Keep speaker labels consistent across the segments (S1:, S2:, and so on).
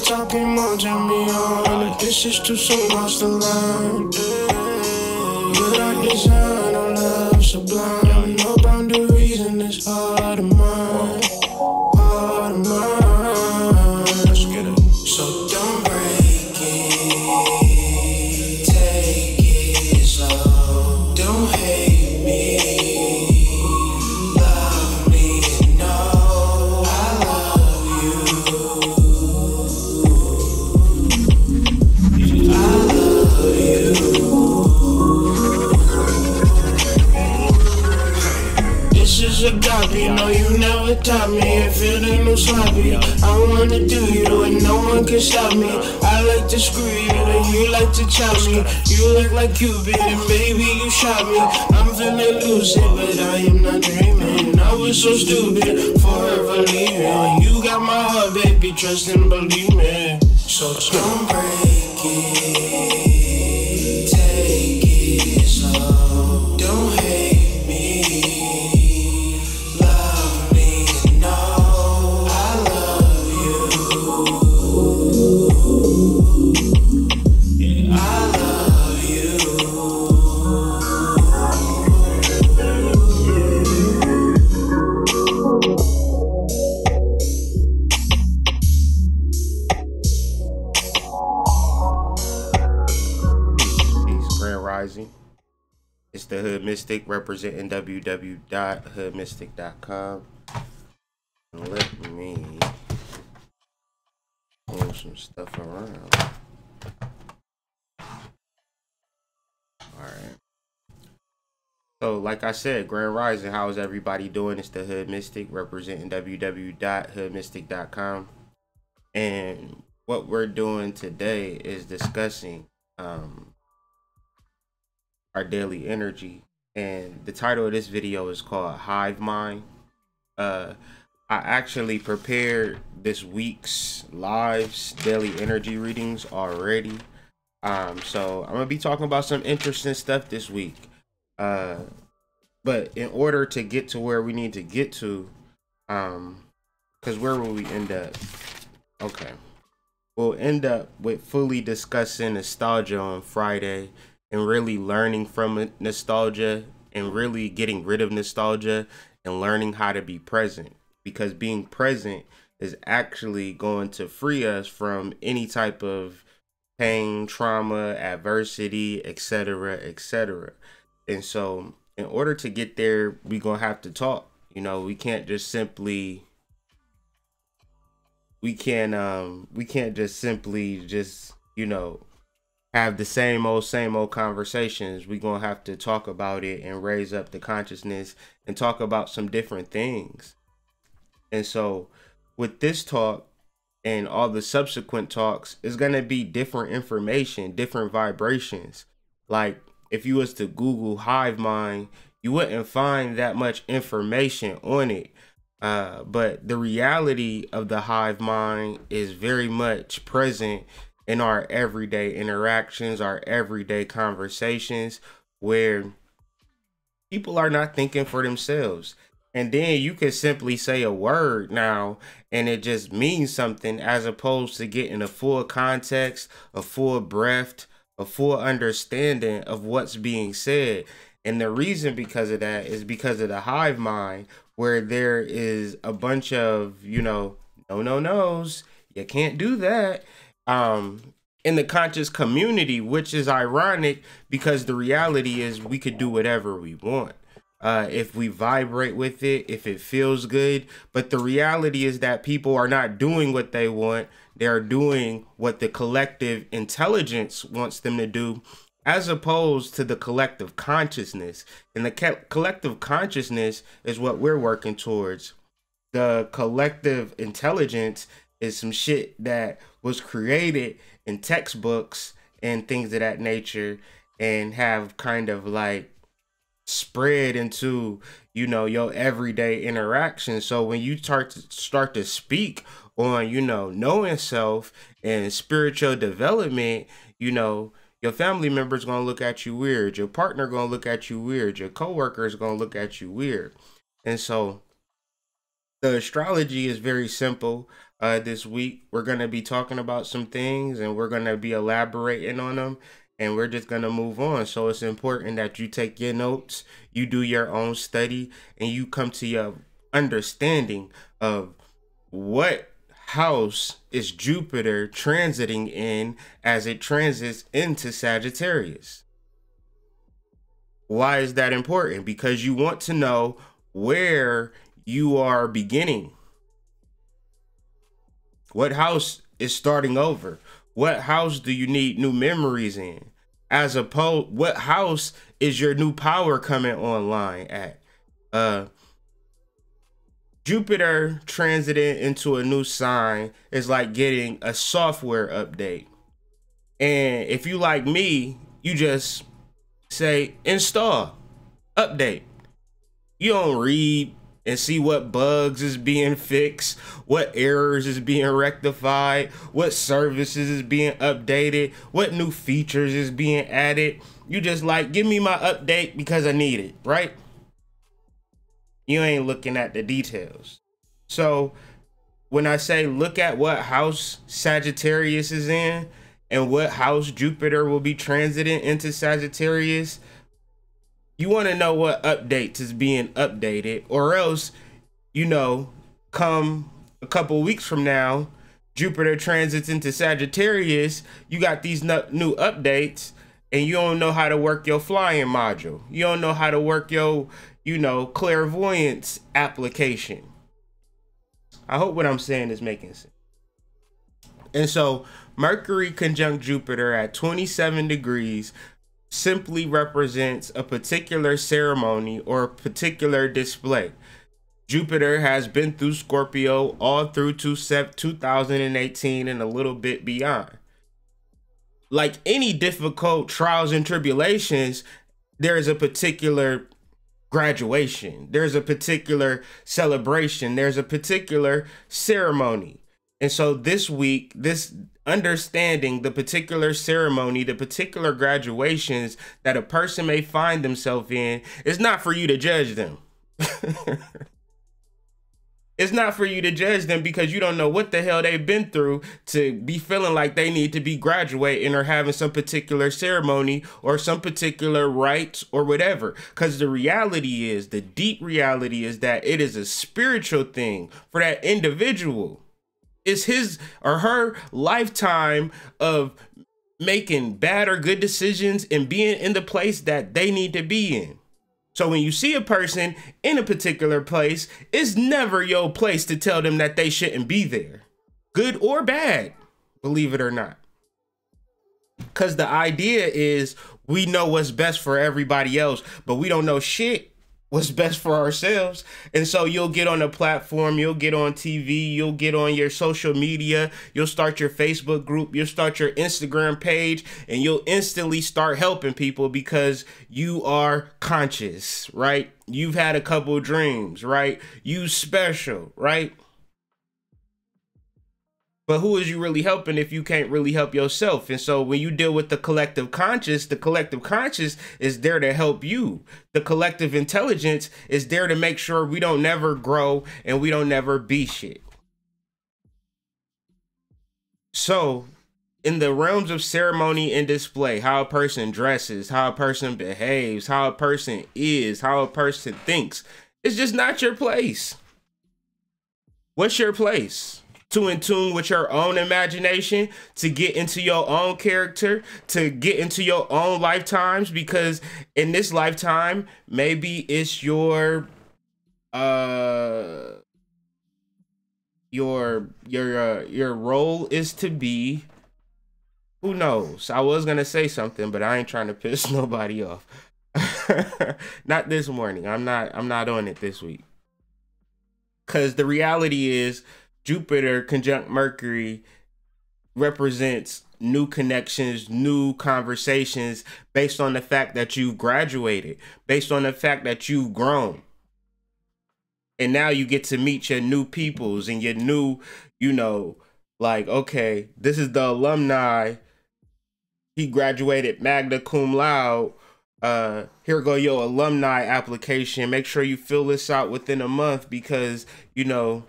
S1: talking more, turn me on. It's just too soon, cross the line. Without design, our love sublime. No boundaries and it's hard to mind. Hard to mind. Let's get it. So don't break it. Take it slow. Don't hate me. Love me and know I love you. I love you. This is a copy, no you never taught me. If it ain't no sloppy, I wanna do you the way no one can stop me. I like to screw you, and you like to chop me. You look like Cupid, and baby you shot me. I'm feeling lucid, but I am not dreaming. I was so stupid, forever leaving. You got my heart, baby, trust and believe me. So don't break it, take it slow. Don't hate me, love me and know I love you. Yeah, I love you.
S2: Peace, Grand Rising. It's the Hood Mystic representing www.hoodmystic.com. And let me move some stuff around. Alright. So, like I said, Grand Rising, how is everybody doing? It's the Hood Mystic representing www.hoodmystic.com. And what we're doing today is discussing our daily energy, and the title of this video is called Hive Mind. I actually prepared this week's lives daily energy readings already, so I'm gonna be talking about some interesting stuff this week, but in order to get to where we need to get to, because where will we end up? Okay, we'll end up with fully discussing nostalgia on Friday and really learning from nostalgia and really getting rid of nostalgia and learning how to be present, because being present is actually going to free us from any type of pain, trauma, adversity, etc., etc. And so in order to get there, we're going to have to talk. You know, we can't just simply you know, have the same old conversations. We're gonna have to talk about it and raise up the consciousness and talk about some different things. And so with this talk and all the subsequent talks, is gonna be different information, different vibrations. Like if you was to Google Hive Mind, you wouldn't find that much information on it. But the reality of the Hive Mind is very much present in our everyday interactions, our everyday conversations, where people are not thinking for themselves. And then you can simply say a word now and it just means something, as opposed to getting a full context, a full breadth, a full understanding of what's being said. And the reason because of that is because of the Hive Mind, where there is a bunch of, you know, no-nos, you can't do that, in the conscious community, which is ironic because the reality is we could do whatever we want. If we vibrate with it, if it feels good. But the reality is that people are not doing what they want. They're doing what the collective intelligence wants them to do, as opposed to the collective consciousness. And the collective consciousness is what we're working towards. The collective intelligence is some shit that was created in textbooks and things of that nature, and have kind of like spread into, you know, your everyday interaction. So when you start to speak on, you know, knowing self and spiritual development, you know, your family members gonna look at you weird, your partner gonna look at you weird, your coworkers gonna look at you weird. And so The astrology is very simple. This week, we're going to be talking about some things and we're going to be elaborating on them, and we're just going to move on. So it's important that you take your notes, you do your own study, and you come to your understanding of what house is Jupiter transiting in as it transits into Sagittarius. Why is that important? Because you want to know where you are beginning. What house is starting over? What house do you need new memories in? As opposed, what house is your new power coming online at? Jupiter transiting into a new sign is like getting a software update. And if you like me, you just say install, update. You don't read and see what bugs is being fixed, what errors is being rectified, what services is being updated, what new features is being added. You just like, give me my update because I need it, right? You ain't looking at the details. So when I say look at what house Sagittarius is in and what house Jupiter will be transiting into Sagittarius, you want to know what updates is being updated, or else, you know, come a couple weeks from now, Jupiter transits into Sagittarius, you got these new updates and you don't know how to work your flying module. You don't know how to work your, you know, clairvoyance application. I hope what I'm saying is making sense. And so Mercury conjunct Jupiter at 27 degrees simply represents a particular ceremony or a particular display. Jupiter has been through Scorpio all through 2018 and a little bit beyond. Like any difficult trials and tribulations, there's a particular graduation, there's a particular celebration, there's a particular ceremony. And so this week, this understanding the particular ceremony, the particular graduations that a person may find themselves in, is not for you to judge them. It's not for you to judge them because you don't know what the hell they've been through to be feeling like they need to be graduating or having some particular ceremony or some particular rites or whatever. Because the reality is, the deep reality is that it is a spiritual thing for that individual. It's his or her lifetime of making bad or good decisions and being in the place that they need to be in. So when you see a person in a particular place, it's never your place to tell them that they shouldn't be there, good or bad, believe it or not. Because the idea is we know what's best for everybody else, but we don't know shit what's best for ourselves. And so you'll get on a platform, you'll get on TV, you'll get on your social media, you'll start your Facebook group, you'll start your Instagram page, and you'll instantly start helping people because you are conscious, right? You've had a couple dreams, right? You special, right? But who is you really helping if you can't really help yourself? And so when you deal with the collective conscious is there to help you. The collective intelligence is there to make sure we don't never grow and we don't never be shit. So in the realms of ceremony and display, how a person dresses, how a person behaves, how a person is, how a person thinks, it's just not your place. What's your place? To in tune with your own imagination, to get into your own character, to get into your own lifetimes, because in this lifetime, maybe it's your role is to be, who knows? I was gonna say something, but I ain't trying to piss nobody off. Not this morning. I'm not on it this week. Cause the reality is, Jupiter conjunct Mercury represents new connections, new conversations based on the fact that you've graduated, based on the fact that you've grown. And now you get to meet your new peoples and your new, you know, like, okay, this is the alumni. He graduated magna cum laude. Here go your alumni application. Make sure you fill this out within a month because, you know,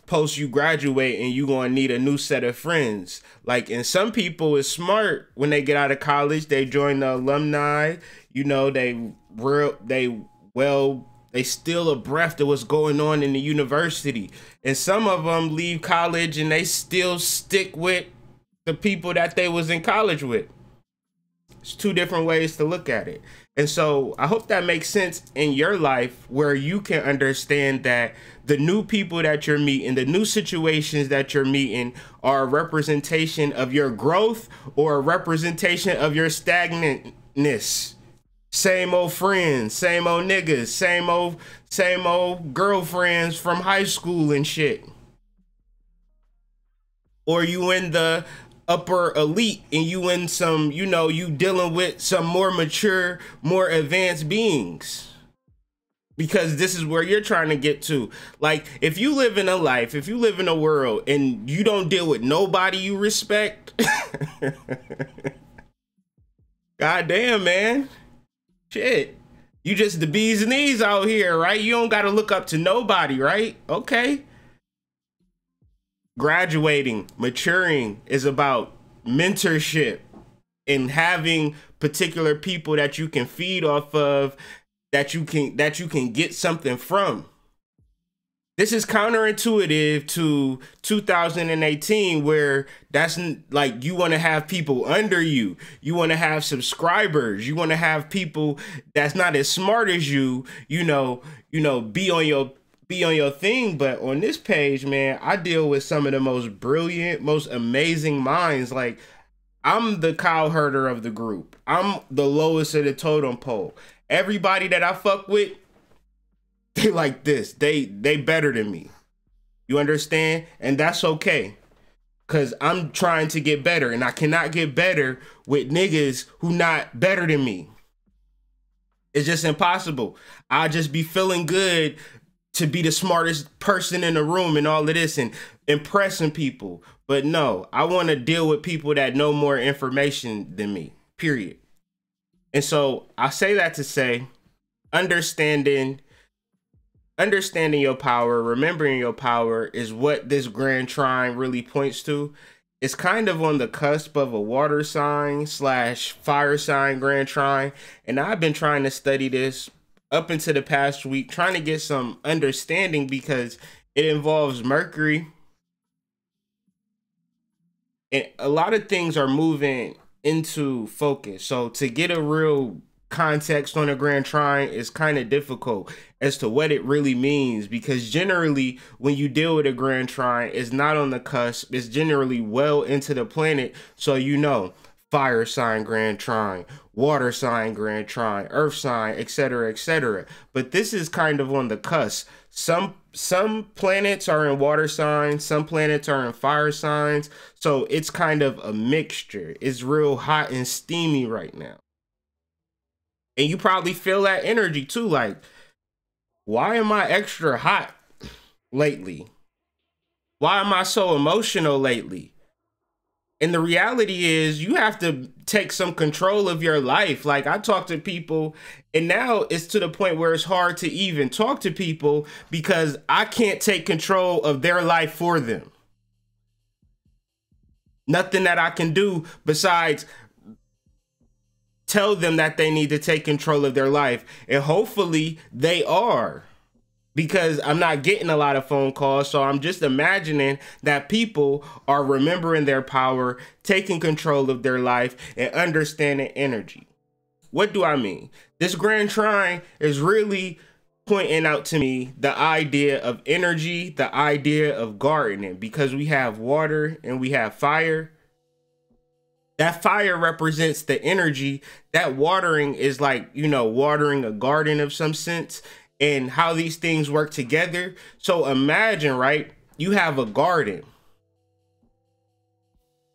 S2: post you graduate and you gonna need a new set of friends. Like, and some people is smart when they get out of college, they join the alumni, you know, they still abreast of what's going on in the university. And some of them leave college and they still stick with the people that they was in college with. It's two different ways to look at it. And so I hope that makes sense in your life, where you can understand that the new people that you're meeting, the new situations that you're meeting, are a representation of your growth or a representation of your stagnantness. Same old friends, same old niggas, same old girlfriends from high school and shit. Or you in the upper elite and you in some, you know, you dealing with some more mature, more advanced beings, because this is where you're trying to get to. Like, if you live in a life, if you live in a world and you don't deal with nobody you respect, goddamn, man, shit, you just the bee's knees out here, right? You don't got to look up to nobody, right? Okay. Graduating, maturing is about mentorship and having particular people that you can feed off of, that you can get something from. This is counterintuitive to 2018, where that's like, you want to have people under you. You want to have subscribers. You want to have people that's not as smart as you, you know, be on your thing. But on this page, man, I deal with some of the most brilliant, most amazing minds. Like, I'm the cow herder of the group. I'm the lowest of the totem pole. Everybody that I fuck with, they like this. They better than me. You understand? And that's okay, because I'm trying to get better, and I cannot get better with niggas who not better than me. It's just impossible. I just be feeling good to be the smartest person in the room and all of this and impressing people. But no, I want to deal with people that know more information than me, period. And so I say that to say, understanding your power, remembering your power, is what this grand trine really points to. It's kind of on the cusp of a water sign / fire sign grand trine. And I've been trying to study this up into the past week, trying to get some understanding, because it involves Mercury. And a lot of things are moving into focus. So to get a real context on a grand trine is kind of difficult as to what it really means, because generally when you deal with a grand trine, it's not on the cusp. It's generally well into the planet. So, you know, fire sign grand trine, water sign grand trine, earth sign, etc., etc. But this is kind of on the cusp. Some planets are in water signs, some planets are in fire signs. So it's kind of a mixture. It's real hot and steamy right now. And you probably feel that energy too. Like, why am I extra hot lately? Why am I so emotional lately? And the reality is, you have to take some control of your life. Like, I talk to people, and now it's to the point where it's hard to even talk to people because I can't take control of their life for them. Nothing that I can do besides tell them that they need to take control of their life. And hopefully they are, because I'm not getting a lot of phone calls. So I'm just imagining that people are remembering their power, taking control of their life, and understanding energy. What do I mean? This grand trine is really pointing out to me the idea of energy, the idea of gardening, because we have water and we have fire. That fire represents the energy. That watering is like, you know, watering a garden of some sense, and how these things work together. So imagine, right? You have a garden,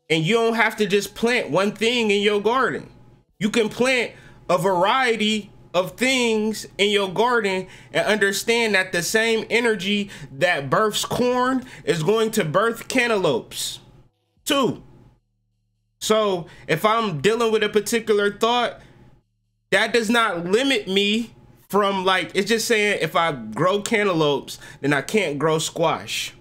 S2: and you don't have to just plant one thing in your garden. You can plant a variety of things in your garden and understand that the same energy that births corn is going to birth cantaloupes too. So if I'm dealing with a particular thought that does not limit me from, like, it's just saying if I grow cantaloupes, then I can't grow squash.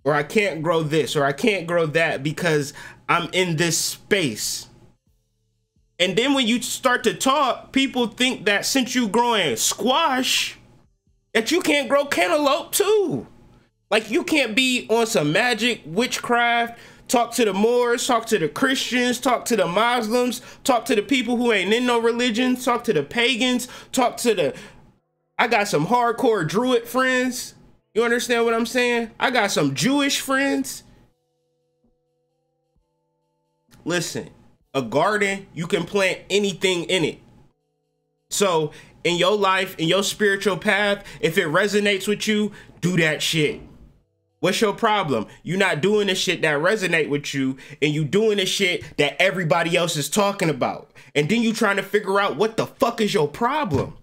S2: Or I can't grow this, or I can't grow that because I'm in this space. And then when you start to talk, people think that since you growing squash, that you can't grow cantaloupe too. Like, you can't be on some magic, witchcraft, talk to the Moors, talk to the Christians, talk to the Muslims, talk to the people who ain't in no religion, talk to the pagans, talk to the... I got some hardcore Druid friends. You understand what I'm saying? I got some Jewish friends. Listen, a garden, you can plant anything in it. So in your life, in your spiritual path, if it resonates with you, do that shit. What's your problem? You're not doing the shit that resonate with you, and you doing the shit that everybody else is talking about. And then you trying to figure out what the fuck is your problem.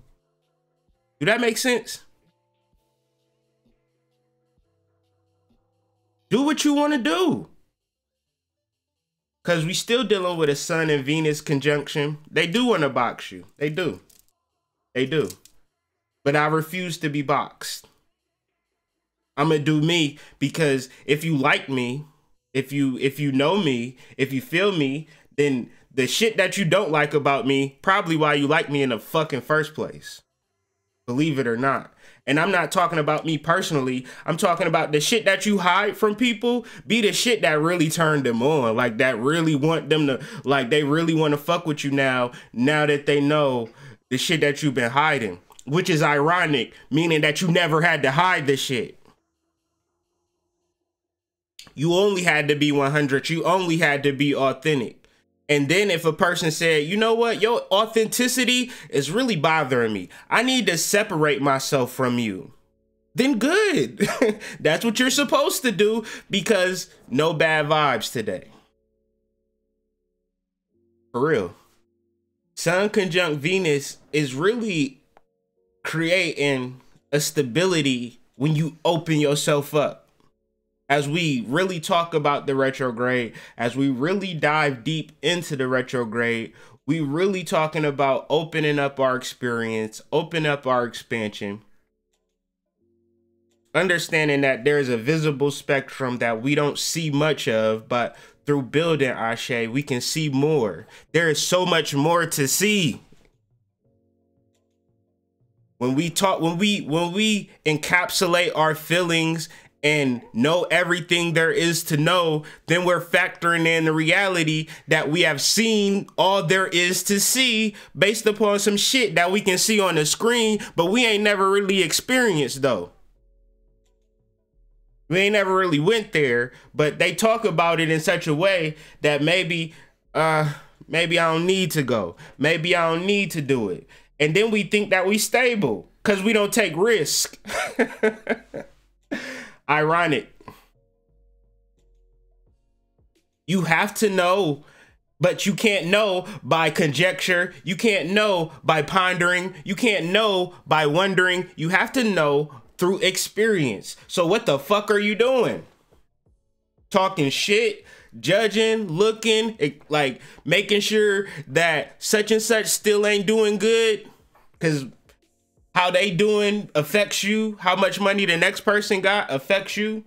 S2: Do that make sense? Do what you want to do. Because we still dealing with a Sun and Venus conjunction. They do want to box you. They do. They do. But I refuse to be boxed. I'm going to do me, because if you like me, if you know me, if you feel me, then the shit that you don't like about me, probably why you like me in the fucking first place. Believe it or not. And I'm not talking about me personally. I'm talking about the shit that you hide from people be the shit that really turned them on. Like, that really want them to, like, they really want to fuck with you now that they know the shit that you've been hiding. Which is ironic, meaning that you never had to hide the shit. You only had to be 100. You only had to be authentic. And then if a person said, you know what, your authenticity is really bothering me, I need to separate myself from you, then good. That's what you're supposed to do, because no bad vibes today. For real. Sun conjunct Venus is really creating a stability when you open yourself up. As we really talk about the retrograde, as we really dive deep into the retrograde, we really talking about opening up our experience, open up our expansion, understanding that there's a visible spectrum that we don't see much of, but through building Ashe, we can see more. There is so much more to see. When we talk, when we encapsulate our feelings and know everything there is to know, then we're factoring in the reality that we have seen all there is to see based upon some shit that we can see on the screen, but we ain't never really experienced though. We ain't never really went there, but they talk about it in such a way that maybe I don't need to go. Maybe I don't need to do it. And then we think that we stable because we don't take risk. Ironic. You have to know, but you can't know by conjecture. You can't know by pondering. You can't know by wondering. You have to know through experience. So what the fuck are you doing? Talking shit, judging, looking, like making sure that such and such still ain't doing good, because how they doing affects you. How much money the next person got affects you.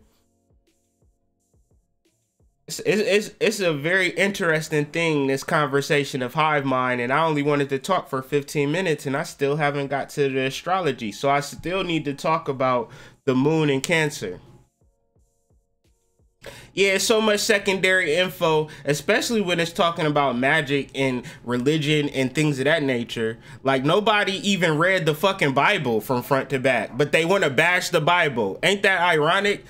S2: It's a very interesting thing, this conversation of hive mind, and I only wanted to talk for 15 minutes and I still haven't got to the astrology. So I still need to talk about the moon in Cancer. Yeah, so much secondary info, especially when it's talking about magic and religion and things of that nature. Like, nobody even read the fucking Bible from front to back, but they want to bash the Bible. Ain't that ironic?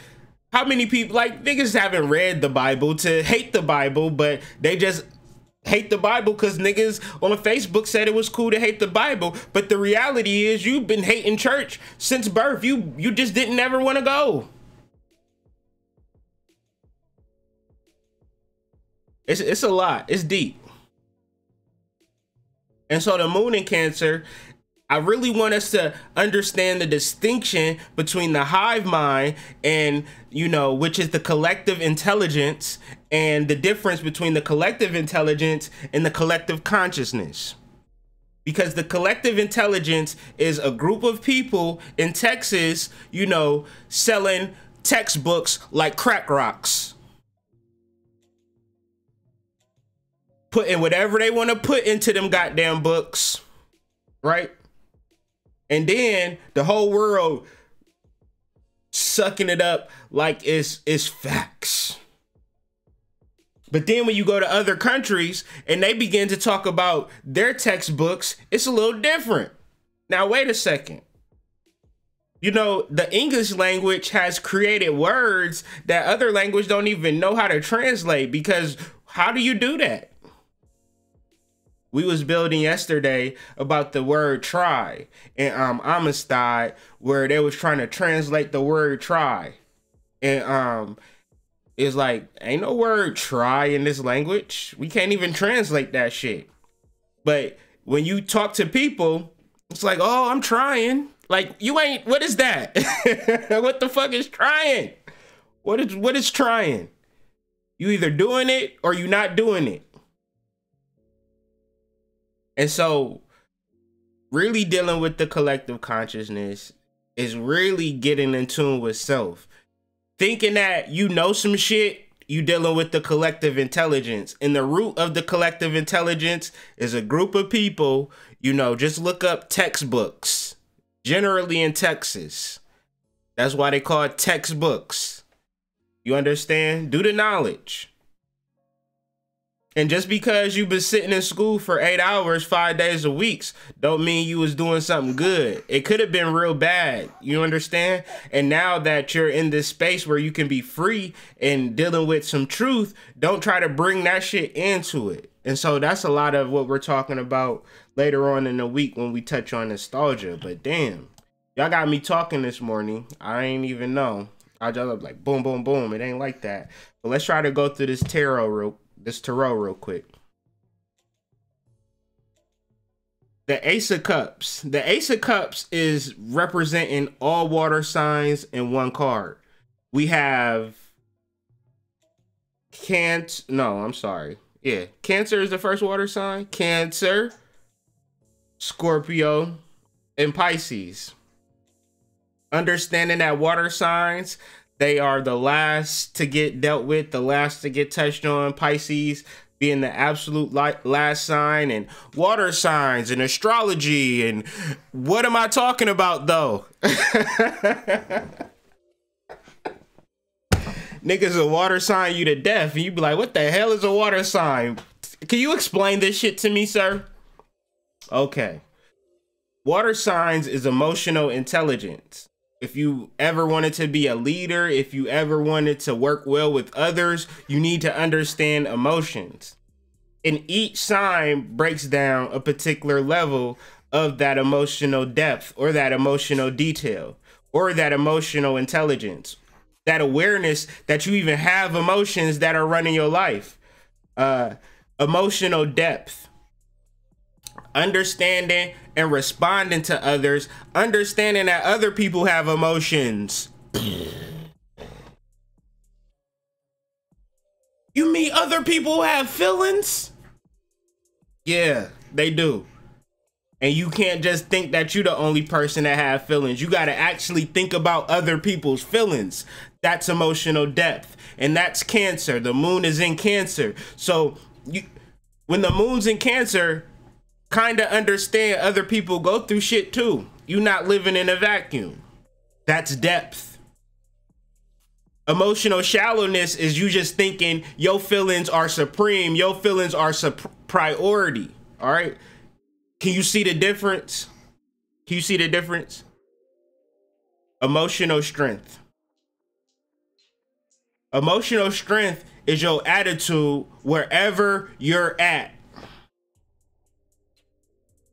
S2: How many people, like, niggas haven't read the Bible to hate the Bible, but they just hate the Bible because niggas on Facebook said it was cool to hate the Bible. But the reality is you've been hating church since birth. You just didn't ever want to go. It's a lot. It's deep. And so the moon in Cancer, I really want us to understand the distinction between the hive mind and, you know, which is the collective intelligence, and the difference between the collective intelligence and the collective consciousness. Because the collective intelligence is a group of people in Texas, you know, selling textbooks like crack rocks. Putting whatever they want to put into them goddamn books, right? And then the whole world sucking it up like it's facts. But then when you go to other countries and they begin to talk about their textbooks, it's a little different. Now, wait a second. You know, the English language has created words that other languages don't even know how to translate, because how do you do that? We was building yesterday about the word try in Amistad, where they was trying to translate the word try. And it's like, ain't no word try in this language. We can't even translate that shit. But when you talk to people, it's like, oh, I'm trying. Like, you ain't, what is that? What the fuck is trying? What is trying? You either doing it or you not doing it. And so really dealing with the collective consciousness is really getting in tune with self. Thinking that you know some shit, you dealing with the collective intelligence. And the root of the collective intelligence is a group of people, you know, just look up textbooks, generally in Texas. That's why they call it textbooks. You understand? Do the knowledge. And just because you've been sitting in school for 8 hours, 5 days a week, don't mean you was doing something good. It could have been real bad. You understand? And now that you're in this space where you can be free and dealing with some truth, don't try to bring that shit into it. And so that's a lot of what we're talking about later on in the week when we touch on nostalgia. But damn, y'all got me talking this morning. I ain't even know. I just up like boom, boom, boom. It ain't like that. But let's try to go through this tarot real quick. The Ace of Cups. The Ace of Cups is representing all water signs in one card. We have Cancer. No, I'm sorry. Yeah, Cancer is the first water sign. Cancer, Scorpio, and Pisces. Understanding that water signs, they are the last to get dealt with, the last to get touched on. Pisces being the absolute last sign, and water signs and astrology. And what am I talking about though? Niggas a water sign you to death, and you be like, what the hell is a water sign? Can you explain this shit to me, sir? Okay. Water signs is emotional intelligence. If you ever wanted to be a leader, if you ever wanted to work well with others, you need to understand emotions. And each sign breaks down a particular level of that emotional depth, or that emotional detail, or that emotional intelligence, that awareness that you even have emotions that are running your life. Emotional depth. Understanding and responding to others, understanding that other people have emotions. You mean other people have feelings? Yeah, they do. And you can't just think that you're the only person that have feelings. You got to actually think about other people's feelings. That's emotional depth. And that's Cancer. The moon is in Cancer. So when the moon's in Cancer, kind of understand other people go through shit too. You're not living in a vacuum. That's depth. Emotional shallowness is you just thinking your feelings are supreme. Your feelings are priority. All right. Can you see the difference? Can you see the difference? Emotional strength. Emotional strength is your attitude wherever you're at.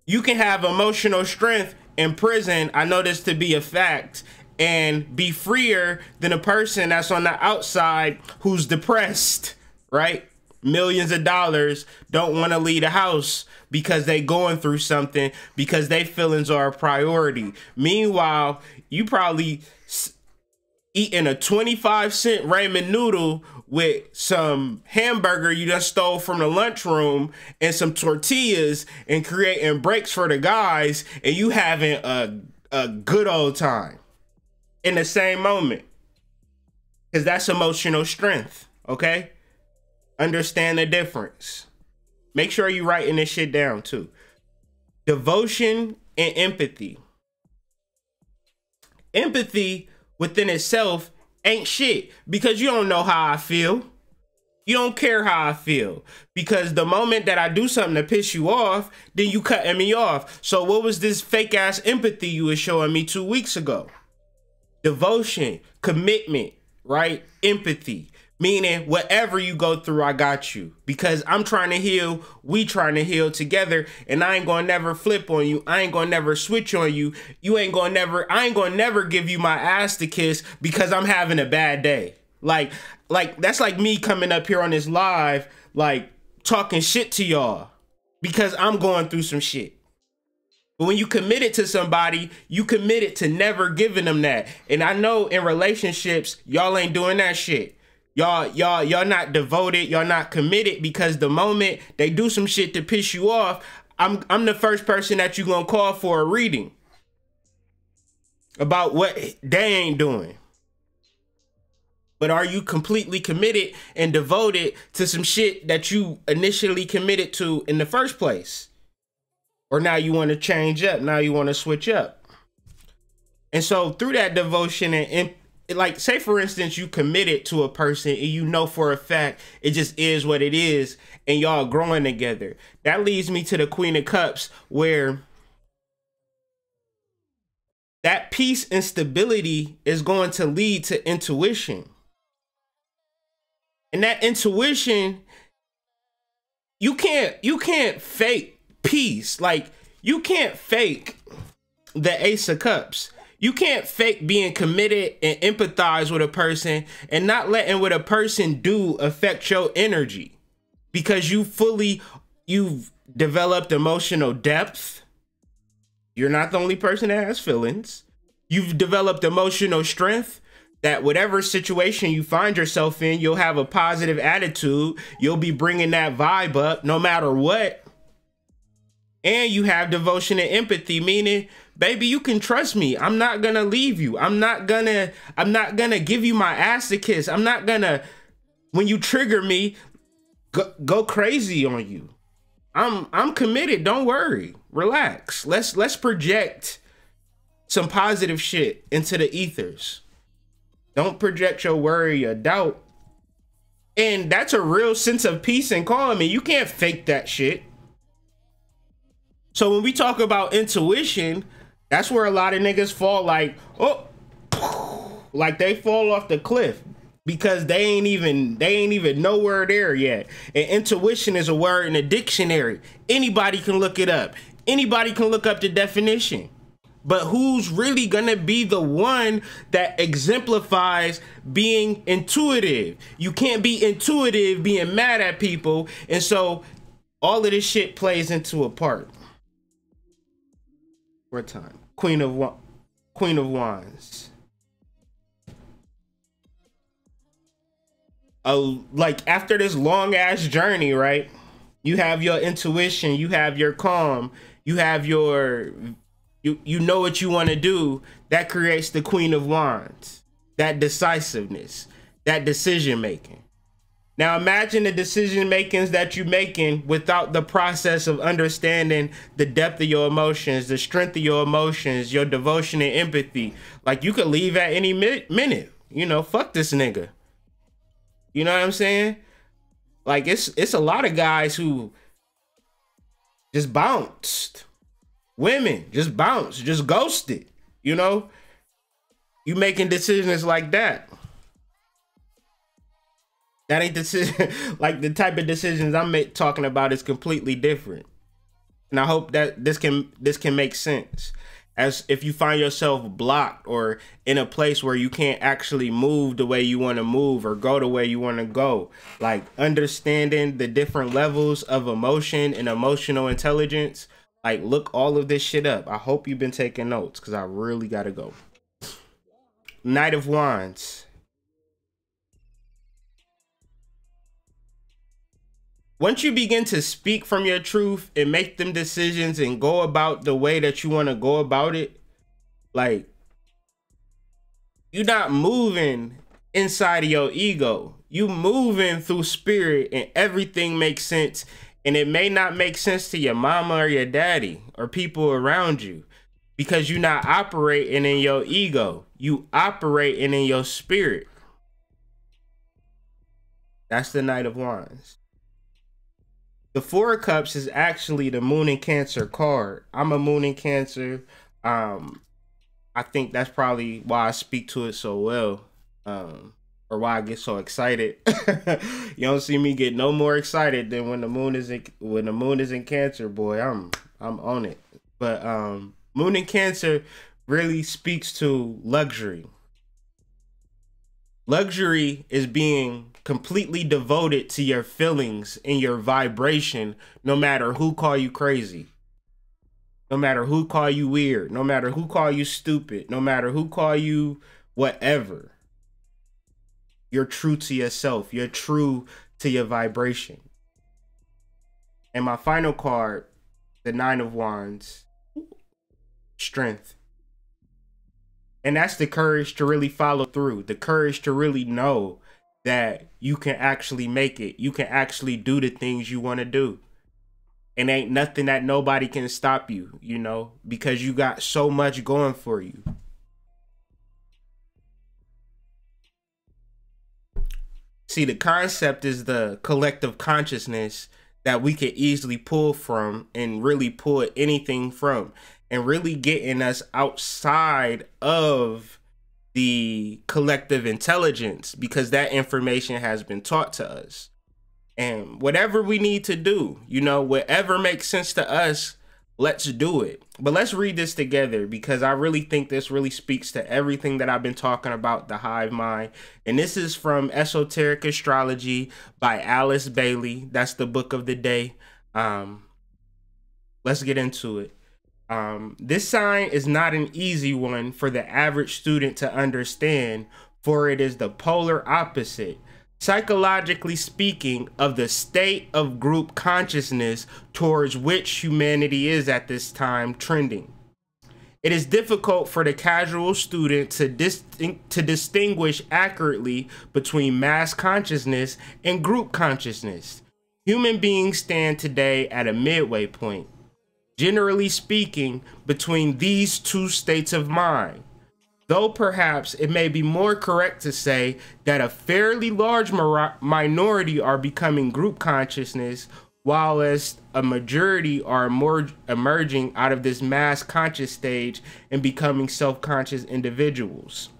S2: You can have emotional strength in prison, I know this to be a fact, and be freer than a person that's on the outside who's depressed, right? Millions of dollars, don't want to leave the house because they going through something, because their feelings are a priority. Meanwhile, you probably eating a 25-cent ramen noodle with some hamburger you just stole from the lunchroom and some tortillas and creating breaks for the guys, and you having a good old time in the same moment. Because that's emotional strength, okay? Understand the difference. Make sure you're writing this shit down too. Devotion and empathy. Empathy within itself ain't shit, because you don't know how I feel. You don't care how I feel, because the moment that I do something to piss you off, then you cutting me off. So what was this fake ass empathy you was showing me 2 weeks ago? Devotion, commitment, right? Empathy, meaning whatever you go through, I got you, because I'm trying to heal. We trying to heal together, and I ain't gonna never flip on you. I ain't gonna never switch on you. I ain't gonna never give you my ass to kiss because I'm having a bad day. Like that's like me coming up here on this live, like talking shit to y'all because I'm going through some shit. But when you committed to somebody, you committed to never giving them that. And I know in relationships, y'all ain't doing that shit. Y'all not devoted. Y'all not committed, because the moment they do some shit to piss you off, I'm the first person that you gonna call for a reading about what they ain't doing. But are you completely committed and devoted to some shit that you initially committed to in the first place? Or now you want to change up. Now you want to switch up. And so through that devotion and like, say for instance, you committed to a person and you know for a fact it just is what it is, and y'all growing together. That leads me to the Queen of Cups, where that peace and stability is going to lead to intuition. And that intuition, you can't fake peace. Like, you can't fake the Ace of Cups. You can't fake being committed and empathize with a person and not letting what a person do affect your energy, because you've developed emotional depth. You're not the only person that has feelings. You've developed emotional strength, that whatever situation you find yourself in, you'll have a positive attitude. You'll be bringing that vibe up no matter what. And you have devotion and empathy, meaning, baby, you can trust me. I'm not gonna leave you. I'm not gonna give you my ass to kiss. I'm not gonna, when you trigger me, go crazy on you. I'm committed. Don't worry. Relax. Let's project some positive shit into the ethers. Don't project your worry or doubt. And that's a real sense of peace and calm. And you can't fake that shit. So when we talk about intuition, that's where a lot of niggas fall, like, oh, like they fall off the cliff, because they ain't even nowhere there yet. And intuition is a word in the dictionary. Anybody can look it up. Anybody can look up the definition. But who's really gonna be the one that exemplifies being intuitive? You can't be intuitive being mad at people. And so all of this shit plays into a part. What time? Queen of Wands. Oh, like after this long ass journey, right? You have your intuition, you have your calm, you have your, you know what you want to do. That creates the Queen of Wands. That decisiveness, that decision making. Now imagine the decision makings that you're making without the process of understanding the depth of your emotions, the strength of your emotions, your devotion and empathy. Like, you could leave at any minute, you know, fuck this nigga. You know what I'm saying? Like, it's a lot of guys who just bounced. Women just bounced, just ghosted, you know? You making decisions like that. That ain't decision. Like, the type of decisions I'm talking about is completely different. And I hope that this can make sense. As if you find yourself blocked or in a place where you can't actually move the way you want to move or go the way you want to go, like understanding the different levels of emotion and emotional intelligence, like look all of this shit up. I hope you've been taking notes, because I really gotta go. Knight of Wands. Once you begin to speak from your truth and make them decisions and go about the way that you want to go about it, like, you're not moving inside of your ego. You moving through spirit, and everything makes sense. And it may not make sense to your mama or your daddy or people around you, because you're not operating in your ego. You operating in your spirit. That's the Knight of Wands. The Four of Cups is actually the Moon in Cancer card. I'm a Moon in Cancer. I think that's probably why I speak to it so well, or why I get so excited. You don't see me get no more excited than when the moon is in Cancer, boy. I'm on it. But Moon in Cancer really speaks to luxury. Luxury is being completely devoted to your feelings and your vibration, no matter who call you crazy, no matter who call you weird, no matter who call you stupid, no matter who call you whatever. You're true to yourself. You're true to your vibration. And my final card, the Nine of Wands, strength. And that's the courage to really follow through, the courage to really know that you can actually make it. You can actually do the things you want to do. And ain't nothing that nobody can stop you, you know, because you got so much going for you. See, the concept is the collective consciousness that we could easily pull from and really pull anything from, and really getting us outside of the collective intelligence, because that information has been taught to us. And whatever we need to do, you know, whatever makes sense to us, let's do it. But let's read this together, because I really think this really speaks to everything that I've been talking about, the hive mind. And this is from Esoteric Astrology by Alice Bailey. That's the book of the day. Let's get into it. This sign is not an easy one for the average student to understand, for it is the polar opposite, psychologically speaking, of the state of group consciousness towards which humanity is at this time trending. It is difficult for the casual student to distinguish accurately between mass consciousness and group consciousness. Human beings stand today at a midway point, generally speaking, between these two states of mind. Though perhaps it may be more correct to say that a fairly large minority are becoming group consciousness, while as a majority are more emerging out of this mass conscious stage and becoming self-conscious individuals.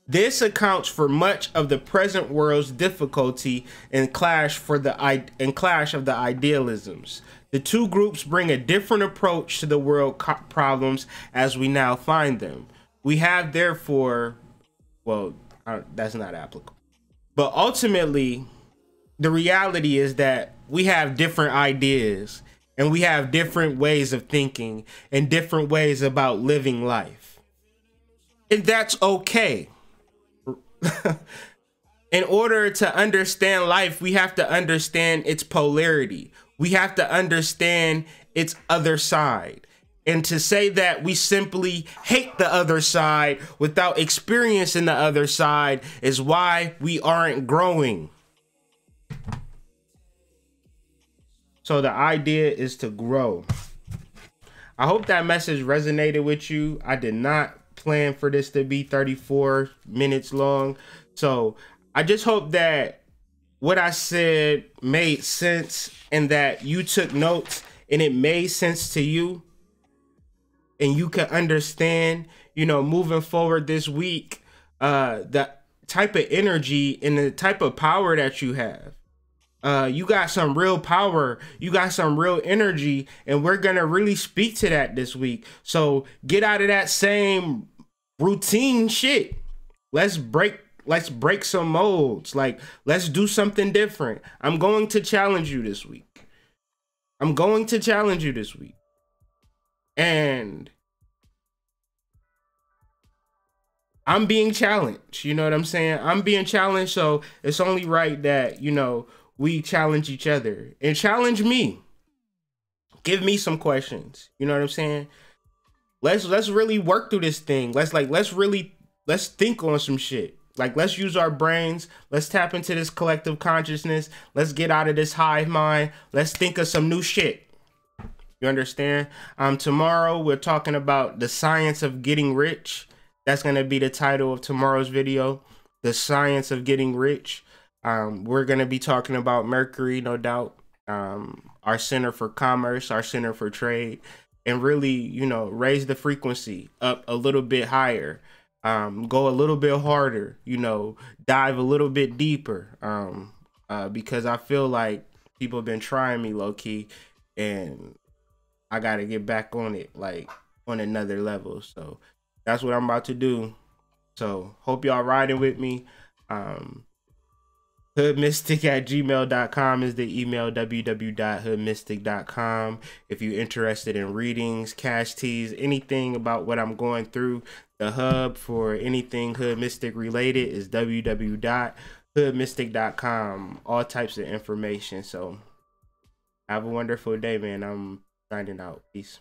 S2: This accounts for much of the present world's difficulty and clash of the idealisms. The two groups bring a different approach to the world problems as we now find them. We have therefore, well, that's not applicable. But ultimately, the reality is that we have different ideas, and we have different ways of thinking and different ways about living life. And that's okay. In order to understand life, we have to understand its polarity. We have to understand its other side. And to say that we simply hate the other side without experiencing the other side is why we aren't growing. So the idea is to grow. I hope that message resonated with you. I did not plan for this to be 34 minutes long. So I just hope that what I said made sense, and that you took notes and it made sense to you. And you can understand, you know, moving forward this week, the type of energy and the type of power that you have. You got some real power. You got some real energy. And we're going to really speak to that this week. So get out of that same routine shit. Let's break some molds. Like, let's do something different. I'm going to challenge you this week. And I'm being challenged. You know what I'm saying? I'm being challenged, so it's only right that, you know, we challenge each other and challenge me. Give me some questions. You know what I'm saying? Let's really work through this thing. Let's think on some shit. Like, let's use our brains. Let's tap into this collective consciousness. Let's get out of this hive mind. Let's think of some new shit. You understand? Tomorrow we're talking about the science of getting rich. That's going to be the title of tomorrow's video. The science of getting rich. We're going to be talking about Mercury, no doubt. Our center for commerce, our center for trade, and really, you know, raise the frequency up a little bit higher. Go a little bit harder, you know, dive a little bit deeper. Because I feel like people have been trying me low key, and I got to get back on it, like on another level. So that's what I'm about to do. So hope y'all riding with me. Hoodmystic@gmail.com is the email, www.hoodmystic.com. If you're interested in readings, cash teas, anything about what I'm going through, the hub for anything Hood Mystic related is www.hoodmystic.com. All types of information. So have a wonderful day, man. I'm signing out. Peace.